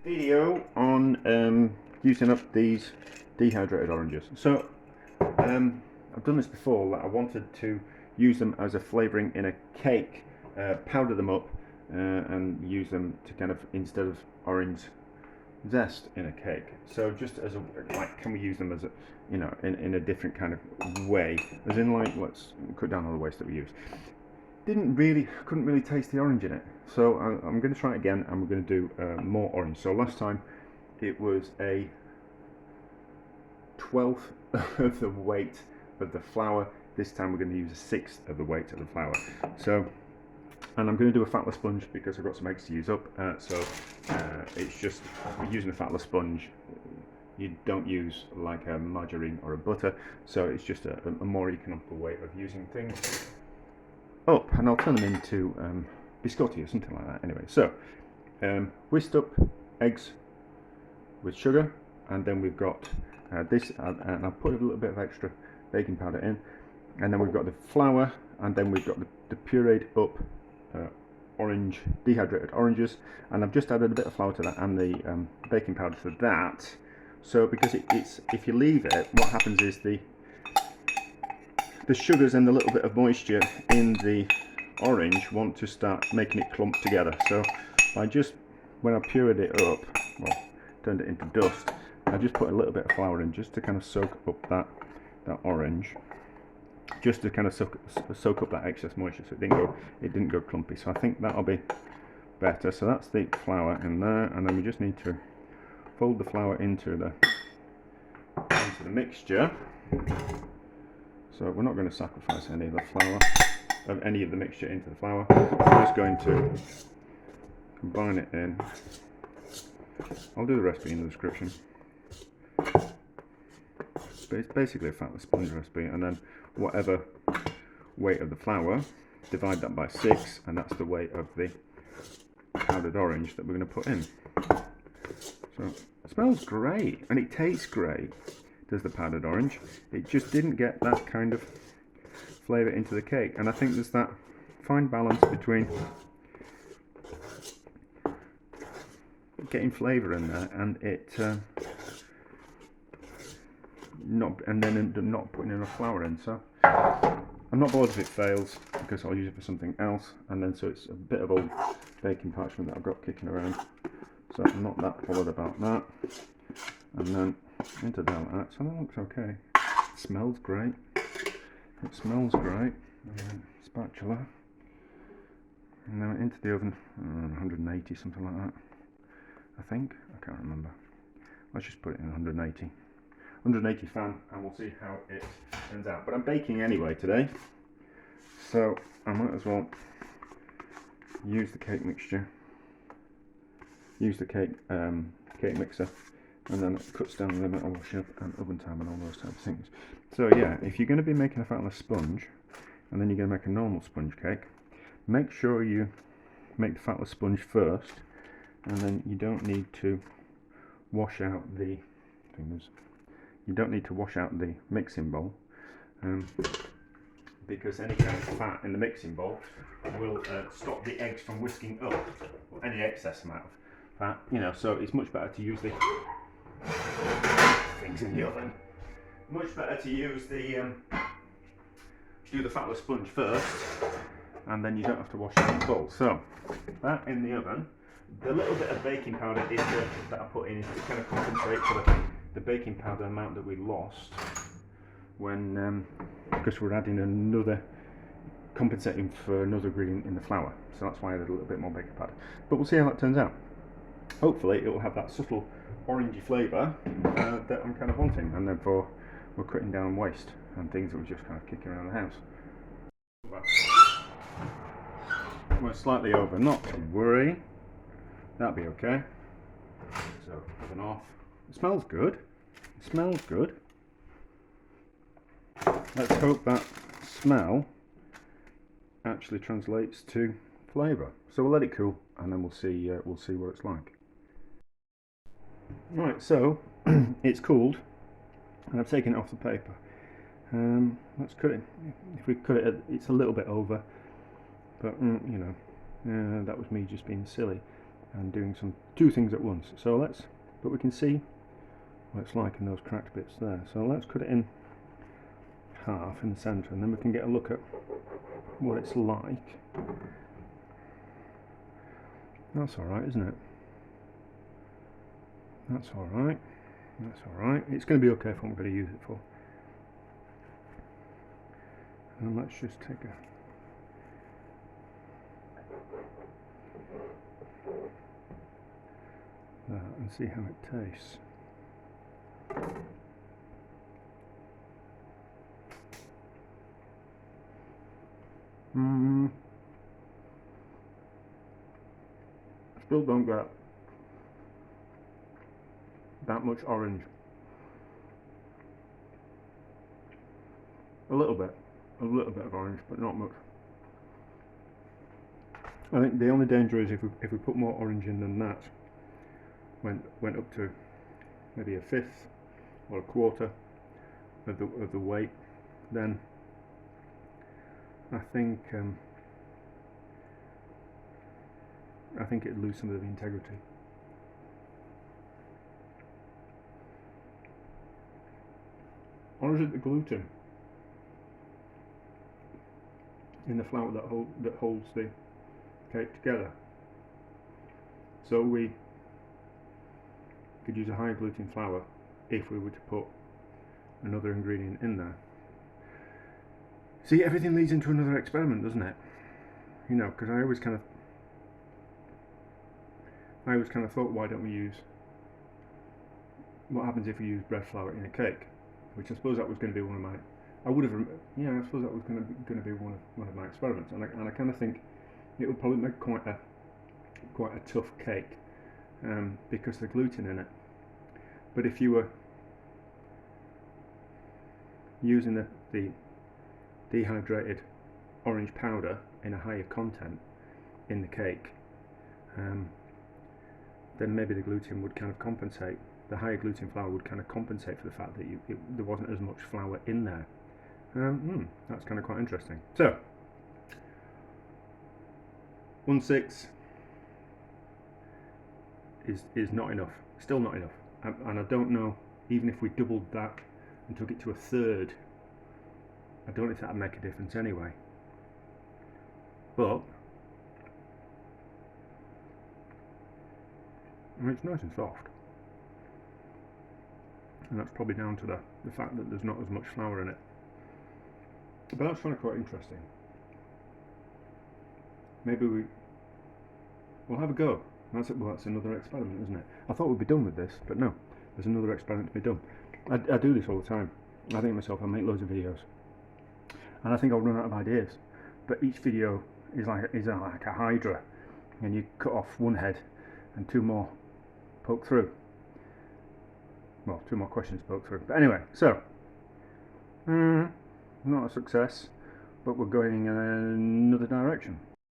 Video on using up these dehydrated oranges. So I've done this before. That I wanted to use them as a flavouring in a cake, powder them up, and use them to kind of, instead of orange zest in a cake. So just as a, like, can we use them as a, you know, in a different kind of way, as in, like, let's cut down all the waste that we use. Couldn't really taste the orange in it, so I'm going to try it again, and we're going to do more orange. So last time it was a 1/12 of the weight of the flour. This time we're going to use a 1/6 of the weight of the flour. So, and I'm going to do a fatless sponge because I've got some eggs to use up. It's just, we're using a fatless sponge. You don't use like a margarine or a butter, so it's just a more economical way of using things up, and I'll turn them into biscotti or something like that. Anyway, so whisked up eggs with sugar, and then we've got this, and I've put a little bit of extra baking powder in, and then we've got the flour, and then we've got the pureed up orange, dehydrated oranges, and I've just added a bit of flour to that and the baking powder to that. So because it's, if you leave it, what happens is the sugars and the little bit of moisture in the orange want to start making it clump together. So I just, when I pureed it up, well, turned it into dust, I just put a little bit of flour in just to kind of soak up that orange, just to kind of soak up that excess moisture, so it didn't go clumpy. So I think that'll be better. So that's the flour in there, and then we just need to fold the flour into the mixture. So we're not going to sacrifice any of the flour, any of the mixture into the flour. We're just going to combine it in. I'll do the recipe in the description. But it's basically a fatless sponge recipe, and then whatever weight of the flour, divide that by 6, and that's the weight of the powdered orange that we're going to put in. So it smells great, and it tastes great. Does the powdered orange. It just didn't get that kind of flavour into the cake, and I think there's that fine balance between getting flavour in there and it not putting enough flour in. So I'm not bothered if it fails, because I'll use it for something else, and then so it's a bit of old baking parchment that I've got kicking around, so I'm not that bothered about that. And then into that, so that looks okay. It smells great. It smells great. Spatula. And then into the oven, 180, something like that. I think. I can't remember. Let's just put it in 180. 180 fan, and we'll see how it turns out. But I'm baking anyway today, so I might as well use the cake mixture. Use the cake mixer. And then it cuts down the amount of wash up and oven time and all those types of things. So yeah, if you're going to be making a fatless sponge, and then you're going to make a normal sponge cake, make sure you make the fatless sponge first, and then you don't need to wash out the mixing bowl, because any kind of fat in the mixing bowl will stop the eggs from whisking up, or any excess amount of fat, you know. So it's much better to use the things in the oven. Much better to use the do the fatless sponge first, and then you don't have to wash out the bowl. So that in the oven. The little bit of baking powder that I put in is to kind of compensate for the baking powder amount that we lost when because we're adding compensating for another ingredient in the flour. So that's why I added a little bit more baking powder. But we'll see how that turns out. Hopefully it will have that subtle orangey flavour that I'm kind of wanting, and therefore we're cutting down waste and things that were just kind of kicking around the house. We're slightly over, not to worry, that'll be okay. So oven off. It smells good. It smells good. Let's hope that smell actually translates to flavour. So we'll let it cool, and then we'll see what it's like. Right, so it's cooled, and I've taken it off the paper. Let's cut it. If we cut it, it's a little bit over, but you know, that was me just being silly. and doing two things at once. So but we can see what it's like in those cracked bits there. So let's cut it in half in the centre, and then we can get a look at what it's like. That's alright, isn't it? That's alright. That's alright. It's going to be okay for what we're going to use it for. And let's just take that and see how it tastes. Still don't get that much orange. A little bit of orange, but not much. I think the only danger is if we put more orange in than that, went up to maybe a fifth or a quarter of the weight, then I think it'd lose some of the integrity. Or is it the gluten in the flour that holds the cake together? So we could use a high gluten flour if we were to put another ingredient in there. See, everything leads into another experiment, doesn't it? You know, because I always kind of thought, why don't we use, what happens if we use bread flour in a cake? Which I suppose that was going to be one of my, I suppose that was going to be one of my experiments, and I kind of think it would probably make quite a tough cake, because of the gluten in it. But if you were using the dehydrated orange powder in a higher content in the cake, then maybe the gluten would kind of compensate. The higher gluten flour would kind of compensate for the fact that there wasn't as much flour in there. That's kind of quite interesting. So 1/6 is not enough. Still not enough. And I don't know, even if we doubled that and took it to a third, I don't know if that would make a difference anyway. But it's nice and soft. And that's probably down to the fact that there's not as much flour in it. But that's kind of quite interesting. Maybe we'll have a go. That's another experiment, isn't it? I thought we'd be done with this, but no, there's another experiment to be done. I do this all the time. I think to myself, I make loads of videos, and I think I'll run out of ideas. But each video is like a hydra, and you cut off one head, and two more poke through. Well, two more questions poke through. But anyway, so not a success, but we're going in another direction.